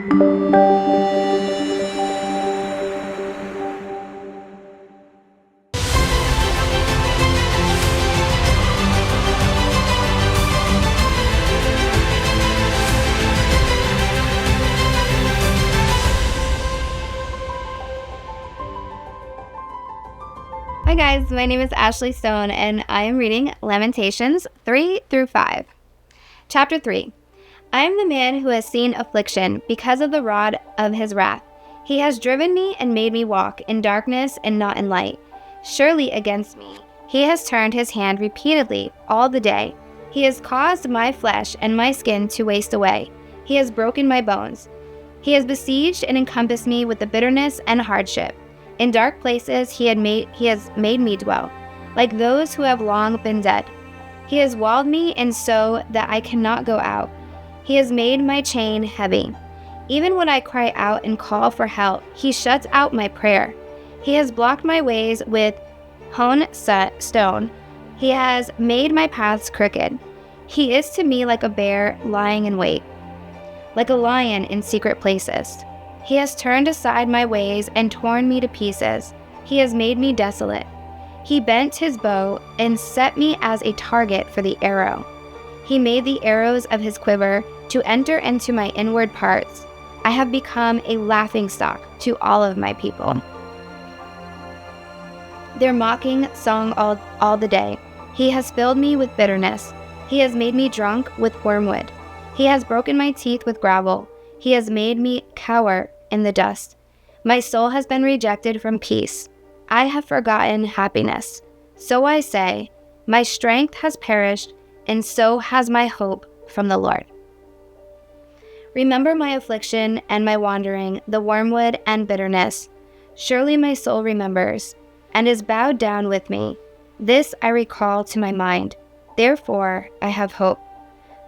Hi guys, my name is Ashley Stone and I am reading Lamentations 3 through 5. Chapter 3. I am the man who has seen affliction because of the rod of his wrath. He has driven me and made me walk in darkness and not in light. Surely against me he has turned his hand repeatedly all the day. He has caused my flesh and my skin to waste away. He has broken my bones. He has besieged and encompassed me with the bitterness and hardship. In dark places he has made me dwell, like those who have long been dead. He has walled me in so that I cannot go out. He has made my chain heavy. Even when I cry out and call for help, he shuts out my prayer. He has blocked my ways with hewn stone. He has made my paths crooked. He is to me like a bear lying in wait, like a lion in secret places. He has turned aside my ways and torn me to pieces. He has made me desolate. He bent his bow and set me as a target for the arrow. He made the arrows of his quiver to enter into my inward parts. I have become a laughingstock to all of my people. Their mocking song all the day. He has filled me with bitterness. He has made me drunk with wormwood. He has broken my teeth with gravel. He has made me cower in the dust. My soul has been rejected from peace. I have forgotten happiness. So I say, my strength has perished, and so has my hope from the Lord. Remember my affliction and my wandering, the wormwood and bitterness. Surely my soul remembers, and is bowed down with me. This I recall to my mind. Therefore I have hope.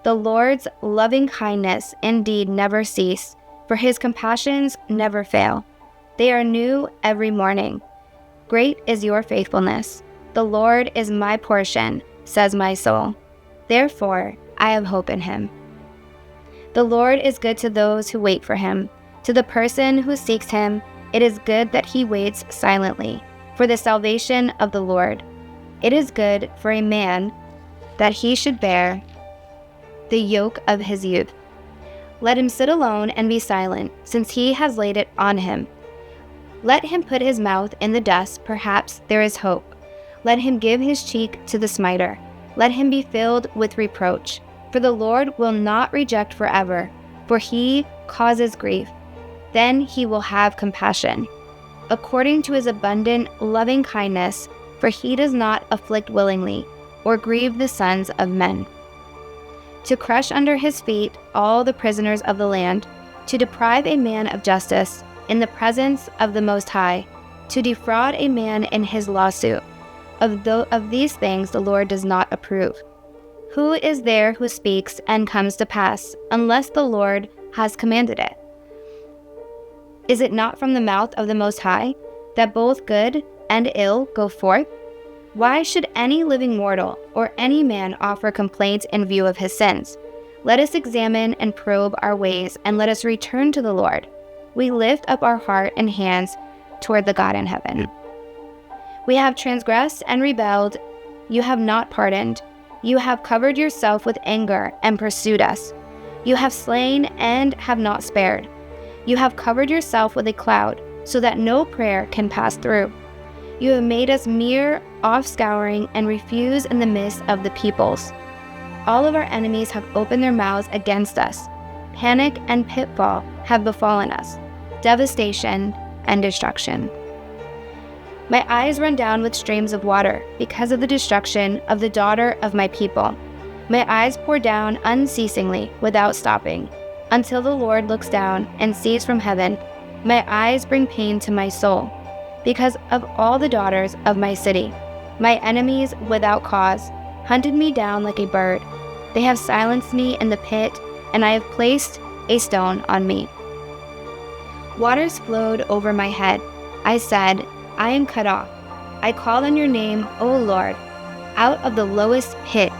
The Lord's loving kindness indeed never cease, for his compassions never fail. They are new every morning. Great is your faithfulness. The Lord is my portion, says my soul. Therefore, I have hope in him. The Lord is good to those who wait for him. To the person who seeks him, it is good that he waits silently for the salvation of the Lord. It is good for a man that he should bear the yoke of his youth. Let him sit alone and be silent, since he has laid it on him. Let him put his mouth in the dust, perhaps there is hope. Let him give his cheek to the smiter. Let him be filled with reproach. For the Lord will not reject forever, for he causes grief. Then he will have compassion, according to his abundant loving kindness, for he does not afflict willingly, or grieve the sons of men. To crush under his feet all the prisoners of the land, to deprive a man of justice in the presence of the Most High, to defraud a man in his lawsuit. Of these things the Lord does not approve. Who is there who speaks and comes to pass, unless the Lord has commanded it? Is it not from the mouth of the Most High that both good and ill go forth? Why should any living mortal or any man offer complaints in view of his sins? Let us examine and probe our ways, and let us return to the Lord. We lift up our heart and hands toward the God in heaven. We have transgressed and rebelled. You have not pardoned. You have covered yourself with anger and pursued us. You have slain and have not spared. You have covered yourself with a cloud, so that no prayer can pass through. You have made us mere offscouring and refuse in the midst of the peoples. All of our enemies have opened their mouths against us. Panic and pitfall have befallen us, devastation and destruction. My eyes run down with streams of water because of the destruction of the daughter of my people. My eyes pour down unceasingly without stopping, until the Lord looks down and sees from heaven. My eyes bring pain to my soul because of all the daughters of my city. My enemies, without cause, hunted me down like a bird. They have silenced me in the pit, and I have placed a stone on me. Waters flowed over my head. I said, I am cut off. I called on your name, O Lord, out of the lowest pit.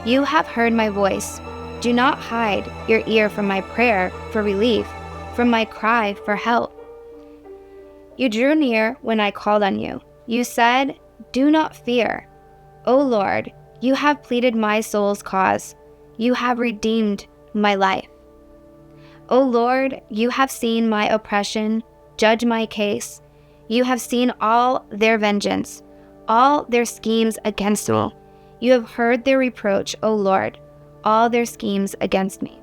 You have heard my voice. Do not hide your ear from my prayer for relief. from my cry for help. You drew near when I called on you. You said, "Do not fear." O Lord, you have pleaded my soul's cause. You have redeemed my life. O Lord, you have seen my oppression. Judge my case. You have seen all their vengeance, all their schemes against me. You have heard their reproach, O Lord, all their schemes against me.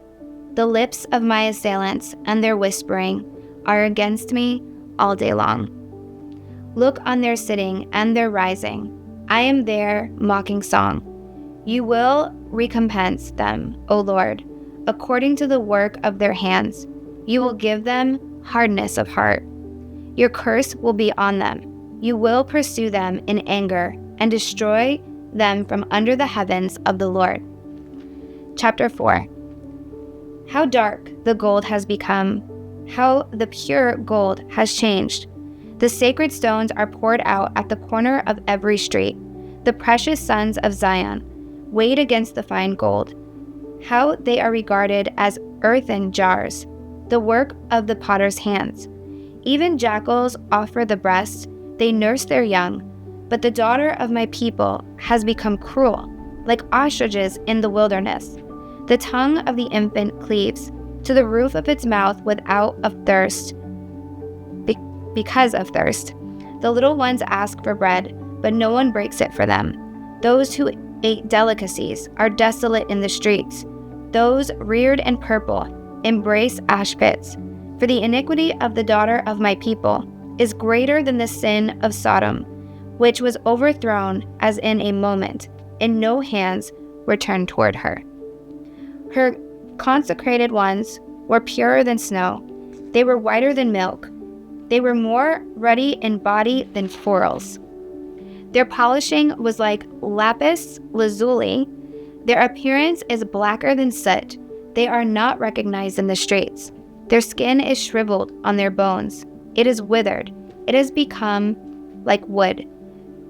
The lips of my assailants and their whispering are against me all day long. Look on their sitting and their rising. I am their mocking song. You will recompense them, O Lord, according to the work of their hands. You will give them hardness of heart. Your curse will be on them. You will pursue them in anger and destroy them from under the heavens of the Lord. Chapter 4. How dark the gold has become, how the pure gold has changed. The sacred stones are poured out at the corner of every street. The precious sons of Zion, weighed against the fine gold. How they are regarded as earthen jars, the work of the potter's hands. Even jackals offer the breast, they nurse their young. But the daughter of my people has become cruel, like ostriches in the wilderness. The tongue of the infant cleaves to the roof of its mouth because of thirst. The little ones ask for bread, but no one breaks it for them. Those who ate delicacies are desolate in the streets. Those reared in purple embrace ash pits. For the iniquity of the daughter of my people is greater than the sin of Sodom, which was overthrown as in a moment, and no hands were turned toward her. Her consecrated ones were purer than snow. They were whiter than milk. They were more ruddy in body than corals. Their polishing was like lapis lazuli. Their appearance is blacker than soot. They are not recognized in the streets. Their skin is shriveled on their bones. It is withered. It has become like wood.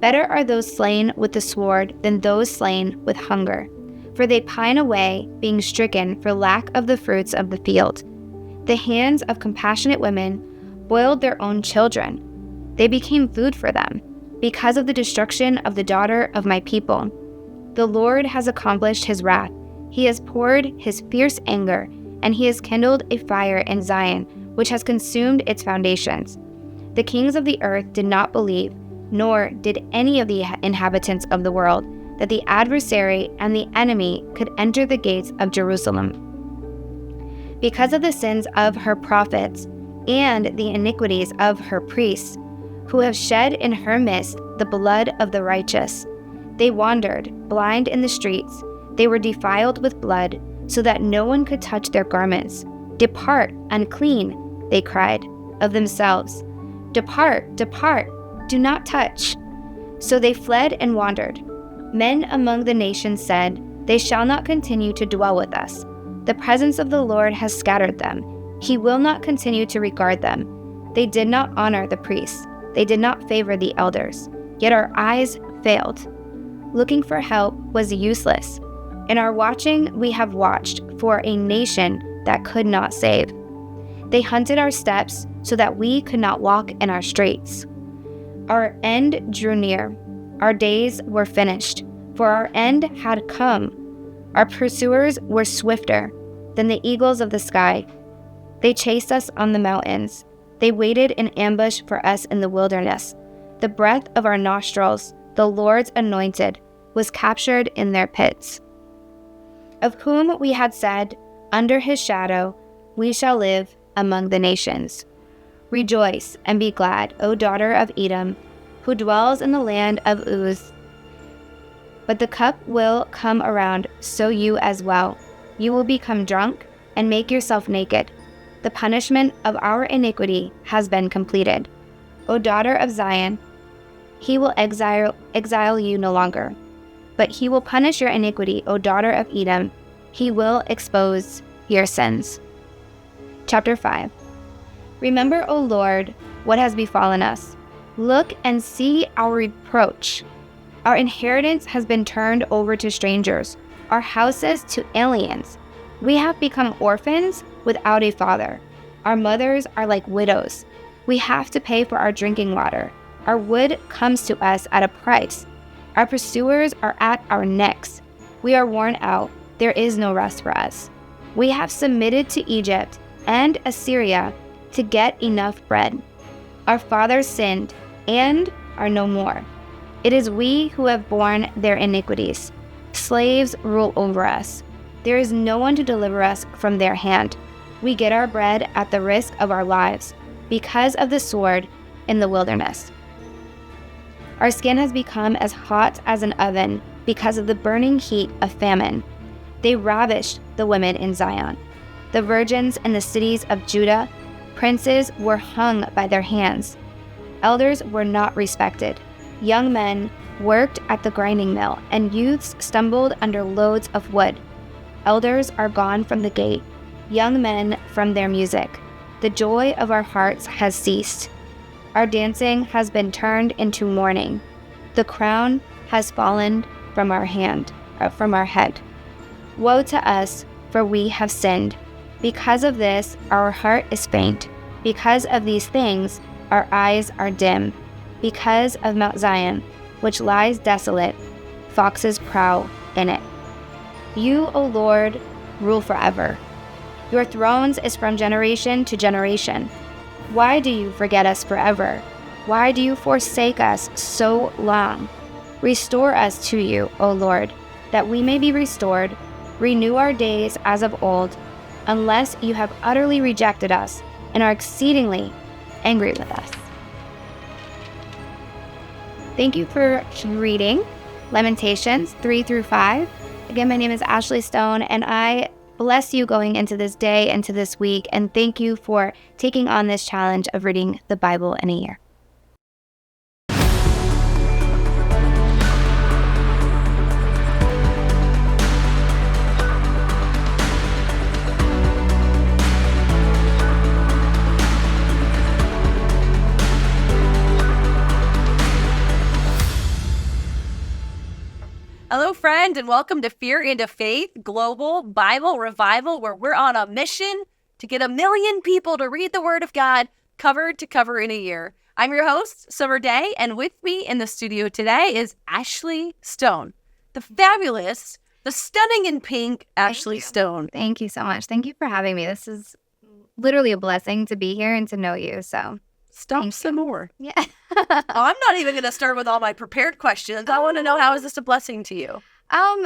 Better are those slain with the sword than those slain with hunger, for they pine away, being stricken for lack of the fruits of the field. The hands of compassionate women boiled their own children. They became food for them, because of the destruction of the daughter of my people. The Lord has accomplished his wrath. He has poured his fierce anger, and he has kindled a fire in Zion, which has consumed its foundations. The kings of the earth did not believe, nor did any of the inhabitants of the world, that the adversary and the enemy could enter the gates of Jerusalem. Because of the sins of her prophets and the iniquities of her priests, who have shed in her midst the blood of the righteous, they wandered blind in the streets. They were defiled with blood, so that no one could touch their garments. "Depart, unclean," they cried of themselves. "Depart, depart, do not touch." So they fled and wandered. Men among the nations said, "They shall not continue to dwell with us." The presence of the Lord has scattered them. He will not continue to regard them. They did not honor the priests. They did not favor the elders. Yet our eyes failed. Looking for help was useless. In our watching, we have watched for a nation that could not save. They hunted our steps so that we could not walk in our streets. Our end drew near. Our days were finished, for our end had come. Our pursuers were swifter than the eagles of the sky. They chased us on the mountains. They waited in ambush for us in the wilderness. The breath of our nostrils, the Lord's anointed, was captured in their pits. Of whom we had said, "Under his shadow we shall live among the nations." Rejoice and be glad, O daughter of Edom, who dwells in the land of Uz. But the cup will come around, so you as well. You will become drunk and make yourself naked. The punishment of our iniquity has been completed. O daughter of Zion, he will exile you no longer. But he will punish your iniquity, O daughter of Edom. He will expose your sins. Chapter 5. Remember, O Lord, what has befallen us. Look and see our reproach. Our inheritance has been turned over to strangers, our houses to aliens. We have become orphans without a father. Our mothers are like widows. We have to pay for our drinking water. Our wood comes to us at a price. Our pursuers are at our necks. We are worn out. There is no rest for us. We have submitted to Egypt and Assyria to get enough bread. Our fathers sinned and are no more. It is we who have borne their iniquities. Slaves rule over us. There is no one to deliver us from their hand. We get our bread at the risk of our lives because of the sword in the wilderness. Our skin has become as hot as an oven because of the burning heat of famine. They ravished the women in Zion. The virgins in the cities of Judah, princes were hung by their hands. Elders were not respected. Young men worked at the grinding mill, and youths stumbled under loads of wood. Elders are gone from the gate, young men from their music. The joy of our hearts has ceased. Our dancing has been turned into mourning. The crown has fallen from our head. Woe to us, for we have sinned. Because of this, our heart is faint. Because of these things, our eyes are dim. Because of Mount Zion, which lies desolate, foxes prowl in it. You, O Lord, rule forever. Your thrones is from generation to generation. Why do you forget us forever? Why do you forsake us so long? Restore us to you, O Lord, that we may be restored. Renew our days as of old, unless you have utterly rejected us and are exceedingly angry with us. Thank you for reading Lamentations 3-5. Again, my name is Ashley Stone, and I bless you going into this day, into this week, and thank you for taking on this challenge of reading the Bible in a year. Hello, friend, and welcome to Fear into Faith Global Bible Revival, where we're on a mission to get 1 million people to read the Word of God cover to cover in a year. I'm your host, Summer Day, and with me in the studio today is Ashley Stone, the fabulous, the stunning in pink Ashley Stone. Thank you so much. Thank you for having me. This is literally a blessing to be here and to know you, so... Stop some more. Yeah. I'm not even going to start with all my prepared questions. I want to know, how is this a blessing to you?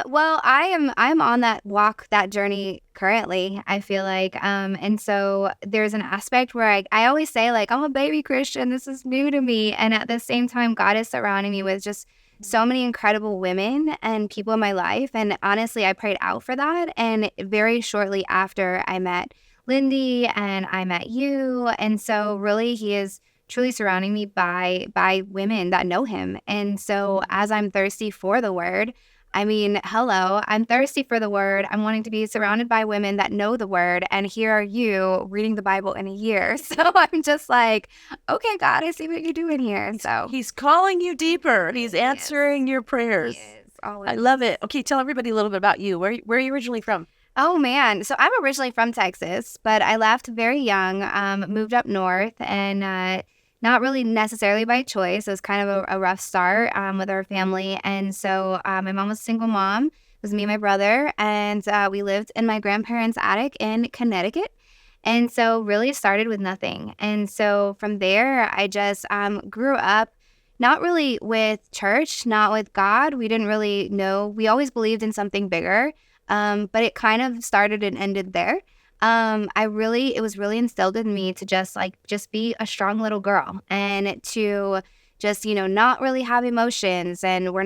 Well, I'm on that walk, that journey currently, I feel like. And so there's an aspect where I always say, like, I'm a baby Christian. This is new to me. And at the same time, God is surrounding me with just so many incredible women and people in my life. And honestly, I prayed out for that. And very shortly after, I met Lindy and I met you. And so really he is truly surrounding me by women that know him. And so as I'm thirsty for the word, I mean, hello, I'm thirsty for the word. I'm wanting to be surrounded by women that know the word. And here are you reading the Bible in a year. So I'm just like, okay, God, I see what you're doing here. So he's calling you deeper. He's answering your prayers. Always. I love it. Okay, tell everybody a little bit about you. Where are you originally from? Oh, man. So I'm originally from Texas, but I left very young, moved up north, and not really necessarily by choice. It was kind of a rough start with our family. And so my mom was a single mom. It was me and my brother, and we lived in my grandparents' attic in Connecticut. And so really started with nothing. And so from there, I just grew up not really with church, not with God. We didn't really know. We always believed in something bigger. But it kind of started and ended there. It was really instilled in me to just be a strong little girl and to just, not really have emotions, and we're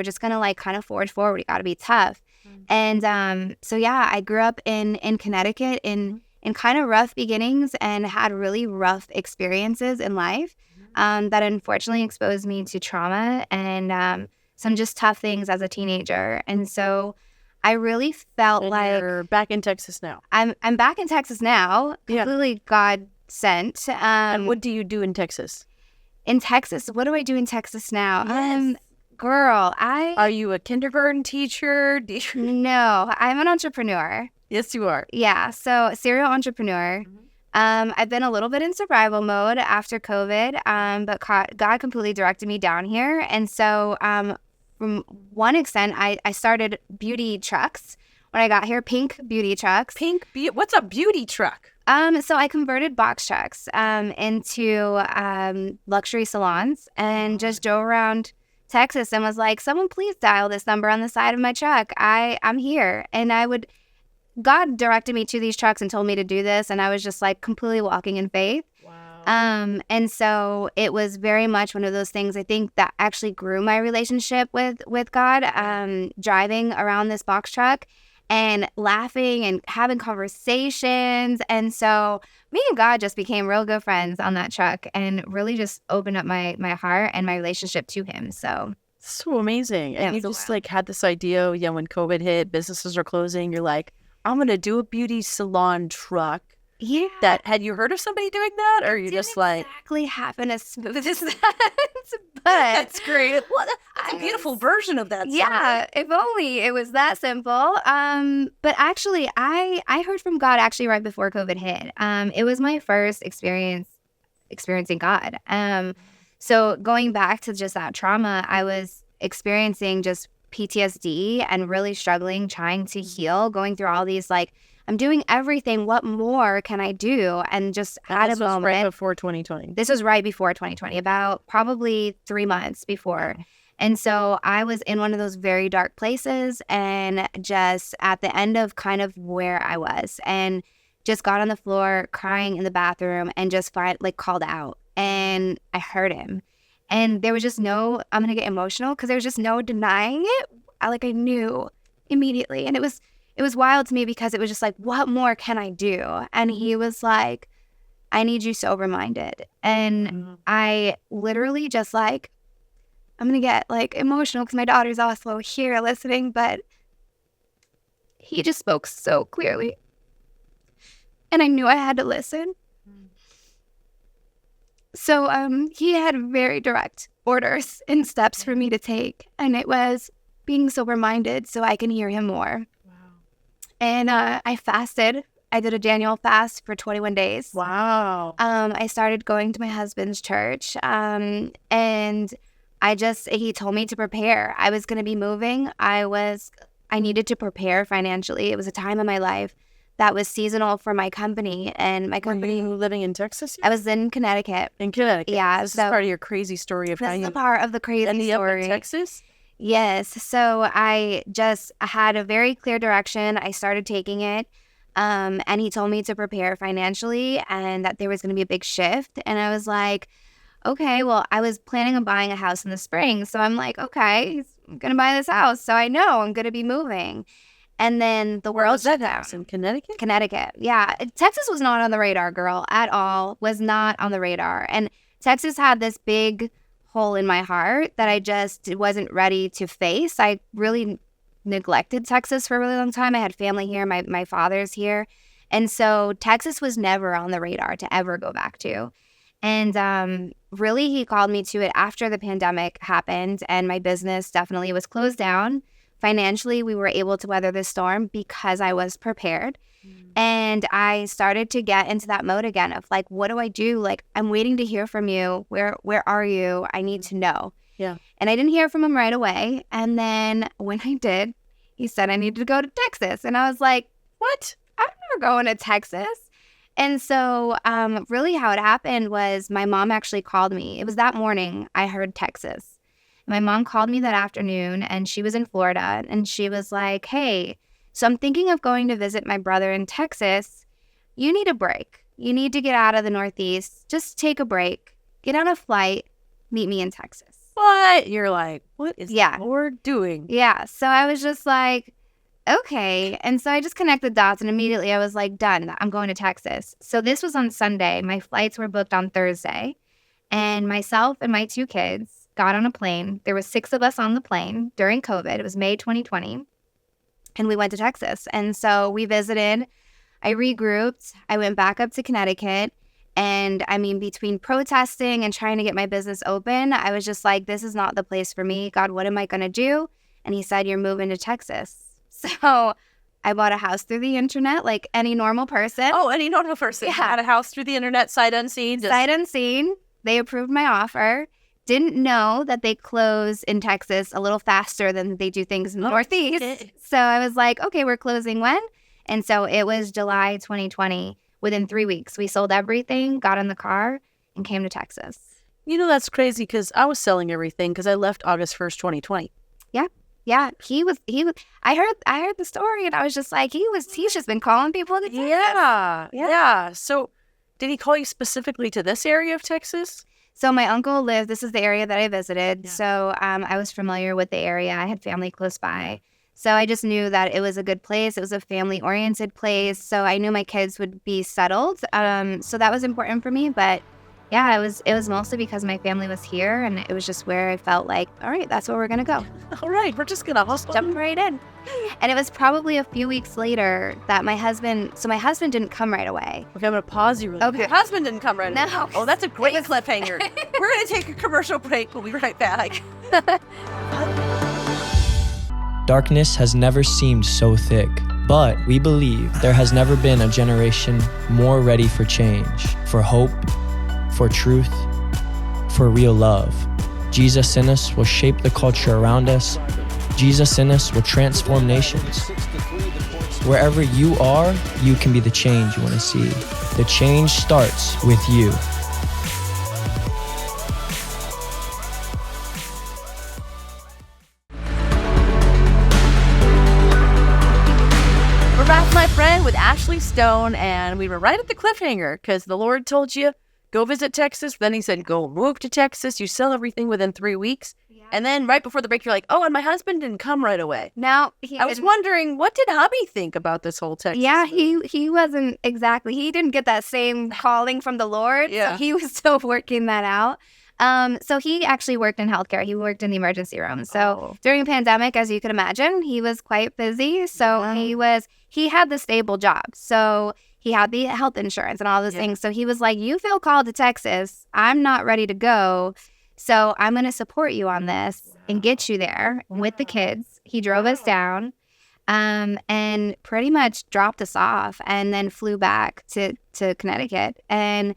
just going to kind of forge forward. We got to be tough. Mm-hmm. And, so yeah, I grew up in Connecticut in kind of rough beginnings and had really rough experiences in life, that unfortunately exposed me to trauma and, some just tough things as a teenager. And so I really felt like you're back in Texas now. I'm back in Texas now, completely God sent. And what do you do in Texas? In Texas, what do I do in Texas now? Yes. Girl, Are you a kindergarten teacher? No, I'm an entrepreneur. Yes, you are. Yeah, so serial entrepreneur. I've been a little bit in survival mode after COVID, but God completely directed me down here. And so from one extent, I started beauty trucks when I got here, pink beauty trucks. What's a beauty truck? So I converted box trucks into luxury salons and just drove around Texas and was like, someone please dial this number on the side of my truck. I'm here. And God directed me to these trucks and told me to do this. And I was just like completely walking in faith. Wow. And so it was very much one of those things, I think, that actually grew my relationship with God, driving around this box truck and laughing and having conversations. And so me and God just became real good friends on that truck and really just opened up my heart and my relationship to him. So amazing. And you just like had this idea, when COVID hit, businesses are closing, you're like, I'm going to do a beauty salon truck. Yeah. Had you heard of somebody doing that? Or you just like... exactly happen as smooth as that. But that's great. Well, that's a beautiful version of that song. Yeah, if only it was that simple. But actually, I heard from God actually right before COVID hit. It was my first experiencing God. So going back to just that trauma, I was experiencing just PTSD and really struggling, trying to heal, going through all these like, I'm doing everything. What more can I do? And just at a moment. Right before 2020. This was right before 2020, about probably 3 months before. And so I was in one of those very dark places and just at the end of kind of where I was and just got on the floor crying in the bathroom and just called out. And I heard him. And there was just no, I'm going to get emotional because there was just no denying it. I knew immediately. And it was wild to me because it was just like, what more can I do? And he was like, I need you sober-minded. And I literally just I'm going to get emotional because my daughter's also here listening, but he just spoke so clearly. And I knew I had to listen. So he had very direct orders and steps for me to take. And it was being sober-minded so I can hear him more. Wow. And I fasted. I did a Daniel fast for 21 days. Wow. I started going to my husband's church. And he told me to prepare. I was going to be moving. I needed to prepare financially. It was a time in my life that was seasonal for my company. And my company... Were you living in Texas? I was in Connecticut. Yeah. This is part of your crazy story of how you... That's the part of the crazy story. In Texas? Yes. So I had a very clear direction. I started taking it. And he told me to prepare financially and that there was going to be a big shift. And I was like, okay, well, I was planning on buying a house in the spring. So I'm like, okay, he's going to buy this house. So I know I'm going to be moving. And then the world shut down. In Connecticut? Connecticut. Yeah. Texas was not on the radar, girl, at all. Was not on the radar. And Texas had this big hole in my heart that I just wasn't ready to face. I really neglected Texas for a really long time. I had family here. My father's here. And so Texas was never on the radar to ever go back to. And really, he called me to it after the pandemic happened and my business definitely was closed down. Financially, we were able to weather the storm because I was prepared. And I started to get into that mode again of what do I do? I'm waiting to hear from you. Where are you? I need to know. Yeah. And I didn't hear from him right away. And then when I did, he said I needed to go to Texas. And I was like, what? I'm never going to Texas. And so really how it happened was my mom actually called me. It was that morning I heard Texas. My mom called me that afternoon and she was in Florida and she was like, hey, so I'm thinking of going to visit my brother in Texas. You need a break. You need to get out of the Northeast. Just take a break. Get on a flight. Meet me in Texas. What? You're like, what is the Lord doing? Yeah. So I was just like, okay. And so I just connected dots and immediately I was like, done. I'm going to Texas. So this was on Sunday. My flights were booked on Thursday. And myself and my 2 kids got on a plane. There was 6 of us on the plane during COVID. It was May 2020. And we went to Texas. And so we visited. I regrouped. I went back up to Connecticut. And I mean, between protesting and trying to get my business open, I was just like, this is not the place for me. God, what am I going to do? And he said, you're moving to Texas. So I bought a house through the internet like any normal person. Oh, any normal person. Yeah. Had a house through the internet, sight unseen. Sight unseen. They approved my offer. Didn't know that they close in Texas a little faster than they do things in the Northeast. Okay. So I was like, okay, we're closing when? And so it was July 2020. Within 3 weeks, we sold everything, got in the car, and came to Texas. You know, that's crazy because I was selling everything because I left August 1st, 2020. Yeah, he was. I heard the story, and I was just like, he's just been calling people to Texas. Yeah. So did he call you specifically to this area of Texas? So my uncle lived, this is the area that I visited. Yeah. So I was familiar with the area. I had family close by. So I just knew that it was a good place. It was a family-oriented place. So I knew my kids would be settled. So that was important for me. But yeah, it was mostly because my family was here, and it was just where I felt like, all right, that's where we're going to go. All right, we're just going to hustle. Jump right in. And it was probably a few weeks later that my husband didn't come right away. Okay, I'm going to pause you really quick. Okay. Your husband didn't come right No. away. Oh, that's a great cliffhanger. We're going to take a commercial break. We'll be right back. Darkness has never seemed so thick, but we believe there has never been a generation more ready for change, for hope, for truth, for real love. Jesus in us will shape the culture around us. Jesus in us will transform nations. Wherever you are, you can be the change you want to see. The change starts with you. We're back, my friend, with Ashley Stone, and we were right at the cliffhanger because the Lord told you, go visit Texas. Then he said, go move to Texas. You sell everything within 3 weeks. Yeah. And then right before the break, you're like, oh, and my husband didn't come right away. No, I was wondering, what did hubby think about this whole Texas Yeah, thing? he wasn't exactly. He didn't get that same calling from the Lord. Yeah. So he was still working that out. So he actually worked in healthcare. He worked in the emergency room. So during the pandemic, as you can imagine, he was quite busy. So he had the stable job. So he had the health insurance and all those things. So he was like, you feel called to Texas. I'm not ready to go. So I'm going to support you on this and get you there with the kids. He drove us down and pretty much dropped us off and then flew back to Connecticut. And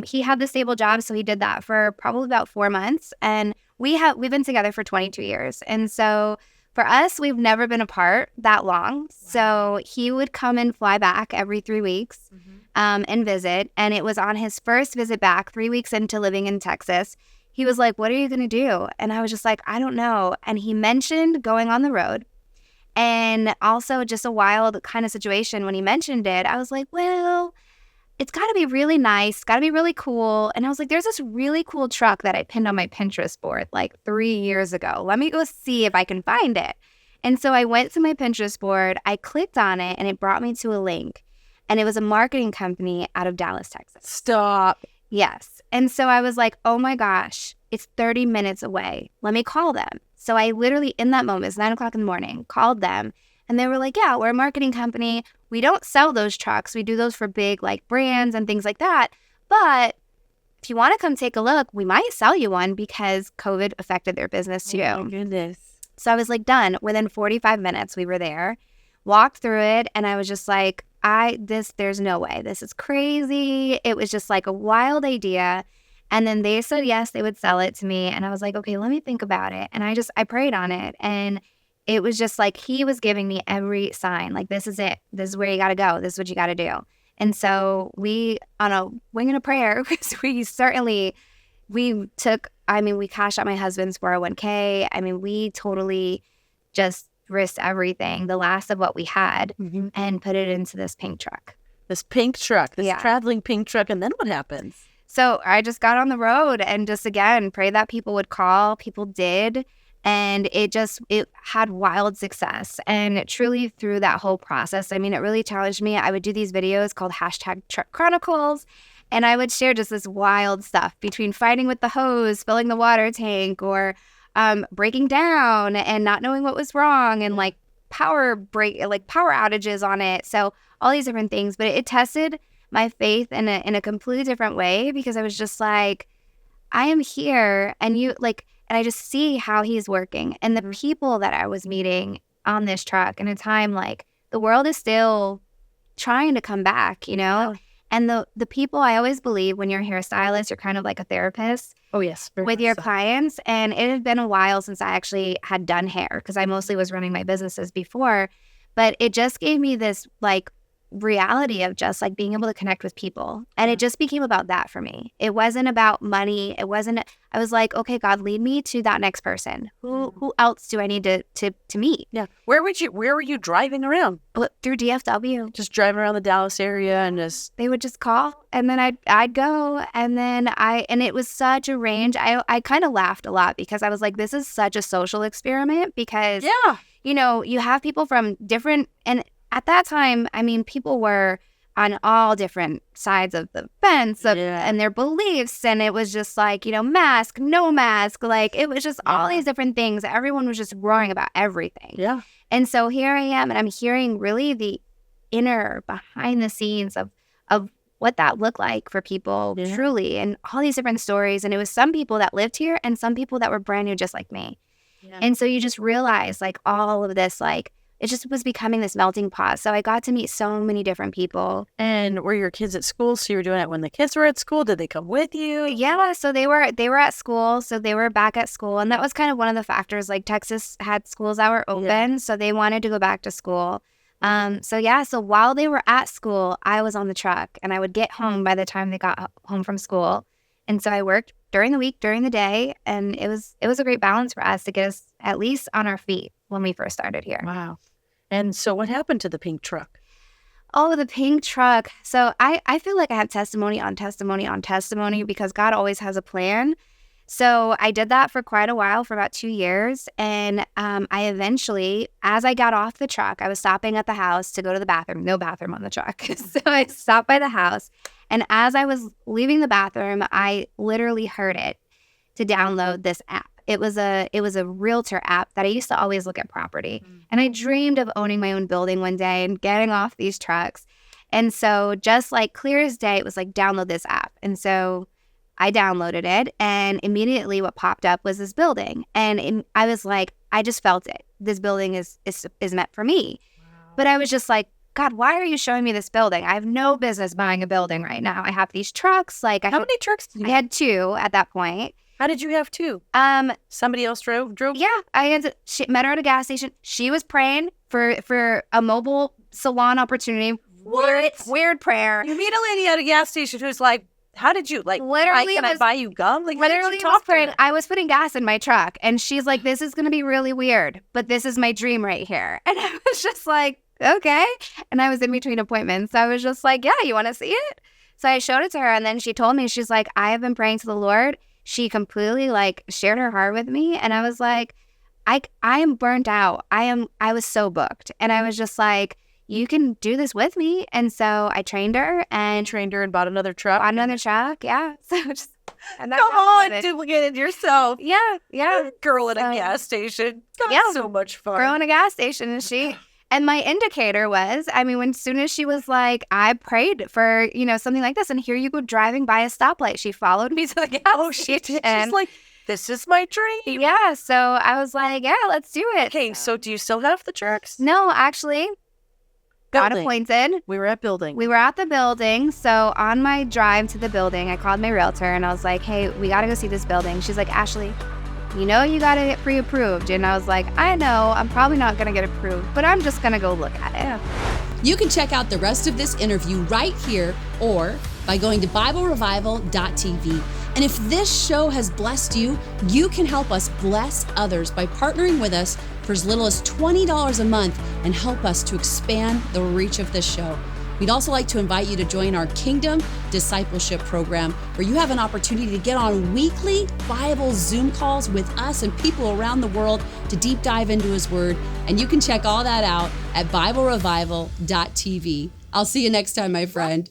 he had the stable job, so he did that for probably about 4 months. And we've been together for 22 years. And so for us, we've never been apart that long. So he would come and fly back every 3 weeks and visit. And it was on his first visit back, 3 weeks into living in Texas. He was like, what are you going to do? And I was just like, I don't know. And he mentioned going on the road. And also just a wild kind of situation when he mentioned it. I was like, well, it's got to be really nice, got to be really cool. And I was like, there's this really cool truck that I pinned on my Pinterest board like 3 years ago. Let me go see if I can find it. And so I went to my Pinterest board, I clicked on it, and it brought me to a link. And it was a marketing company out of Dallas, Texas. Stop. Yes. And so I was like, oh my gosh, it's 30 minutes away. Let me call them. So I literally, in that moment, it's 9 o'clock in the morning, called them. And they were like, yeah, we're a marketing company. We don't sell those trucks. We do those for big like brands and things like that. But if you want to come take a look, we might sell you one because COVID affected their business too. Oh my goodness. So I was like, done. Within 45 minutes, we were there, walked through it. And I was just like, there's no way. This is crazy. It was just like a wild idea. And then they said, yes, they would sell it to me. And I was like, okay, let me think about it. And I prayed on it. And it was just like he was giving me every sign. Like, this is it. This is where you got to go. This is what you got to do. And so we, on a wing and a prayer, because we cashed out my husband's 401k. I mean, we totally just risked everything, the last of what we had, and put it into this pink truck. This traveling pink truck. And then what happens? So I just got on the road and just, again, prayed that people would call. People did. And it had wild success. And truly through that whole process, I mean, it really challenged me. I would do these videos called #TruckChronicles, and I would share just this wild stuff between fighting with the hose, filling the water tank, or breaking down and not knowing what was wrong, and like power outages on it. So all these different things. But it tested my faith in a completely different way, because I was just like, I am here, and and I just see how he's working, and the people that I was meeting on this truck in a time like the world is still trying to come back, you know? And the people, I always believe when you're a hairstylist, you're kind of like a therapist. Oh, yes. With your clients. And it had been a while since I actually had done hair because I mostly was running my businesses before. But it just gave me this like reality of just like being able to connect with people. And it just became about that for me. It wasn't about money. It wasn't, I was like, okay, God, lead me to that next person. Who else do I need to meet? Yeah. Where were you driving around? Through DFW. Just driving around the Dallas area and just... They would just call and then I'd go and then and it was such a range. I kind of laughed a lot because I was like, this is such a social experiment because, you know, you have people from different, and at that time, I mean, people were on all different sides of the fence and their beliefs. And it was just like, you know, mask, no mask. Like, it was just all these different things. Everyone was just roaring about everything. Yeah. And so here I am, and I'm hearing really the inner behind the scenes of what that looked like for people truly, and all these different stories. And it was some people that lived here and some people that were brand new, just like me. Yeah. And so you just realize like all of this, like, it just was becoming this melting pot. So I got to meet so many different people. And were your kids at school? So you were doing it when the kids were at school? Did they come with you? Yeah, so they were at school. So they were back at school. And that was kind of one of the factors. Like, Texas had schools that were open. So they wanted to go back to school. So while they were at school, I was on the truck. And I would get home by the time they got home from school. And so I worked during the week, during the day. And it was a great balance for us to get us at least on our feet when we first started here. Wow. And so what happened to the pink truck? Oh, the pink truck. So I feel like I have testimony on testimony on testimony because God always has a plan. So I did that for quite a while, for about 2 years. And I eventually, as I got off the truck, I was stopping at the house to go to the bathroom. No bathroom on the truck. So I stopped by the house. And as I was leaving the bathroom, I literally heard it to download this app. It was a realtor app that I used to always look at property. And I dreamed of owning my own building one day and getting off these trucks. And so just like clear as day, it was like, download this app. And so I downloaded it, and immediately what popped up was this building. And I was like, I just felt it. This building is meant for me. Wow. But I was just like, God, why are you showing me this building? I have no business buying a building right now. I have these trucks. Like, how many trucks did you have? I had 2 at that point. How did you have 2? Somebody else drove? Yeah, she met her at a gas station. She was praying for a mobile salon opportunity. What? Weird prayer. You meet a lady at a gas station who's like, how did you, like, literally, can I buy you gum? Like, literally was praying. I was putting gas in my truck, and she's like, this is going to be really weird, but this is my dream right here. And I was just like, okay. And I was in between appointments. So I was just like, yeah, you want to see it? So I showed it to her, and then she told me, she's like, I have been praying to the Lord. She completely like shared her heart with me. And I was like, I am burnt out. I was so booked. And I was just like, you can do this with me. And so I trained her and bought another truck. Yeah. So just, and come on, duplicated yourself. Yeah. Girl at a gas station. So much fun. Girl in a gas station. And my indicator was, I mean, as soon as she was like, I prayed for, you know, something like this. And here you go driving by a stoplight. She followed me to the gas station. She's like, this is my dream. Yeah. So I was like, yeah, let's do it. Okay. So do you still have the trucks? No, actually. Got appointed. We were at building. We were at the building. So on my drive to the building, I called my realtor and I was like, hey, we got to go see this building. She's like, Ashley, you know you got to get pre-approved. And I was like, I know, I'm probably not going to get approved, but I'm just going to go look at it. You can check out the rest of this interview right here or by going to BibleRevival.tv. And if this show has blessed you, you can help us bless others by partnering with us for as little as $20 a month and help us to expand the reach of this show. We'd also like to invite you to join our Kingdom Discipleship Program, where you have an opportunity to get on weekly Bible Zoom calls with us and people around the world to deep dive into His Word. And you can check all that out at BibleRevival.tv. I'll see you next time, my friend.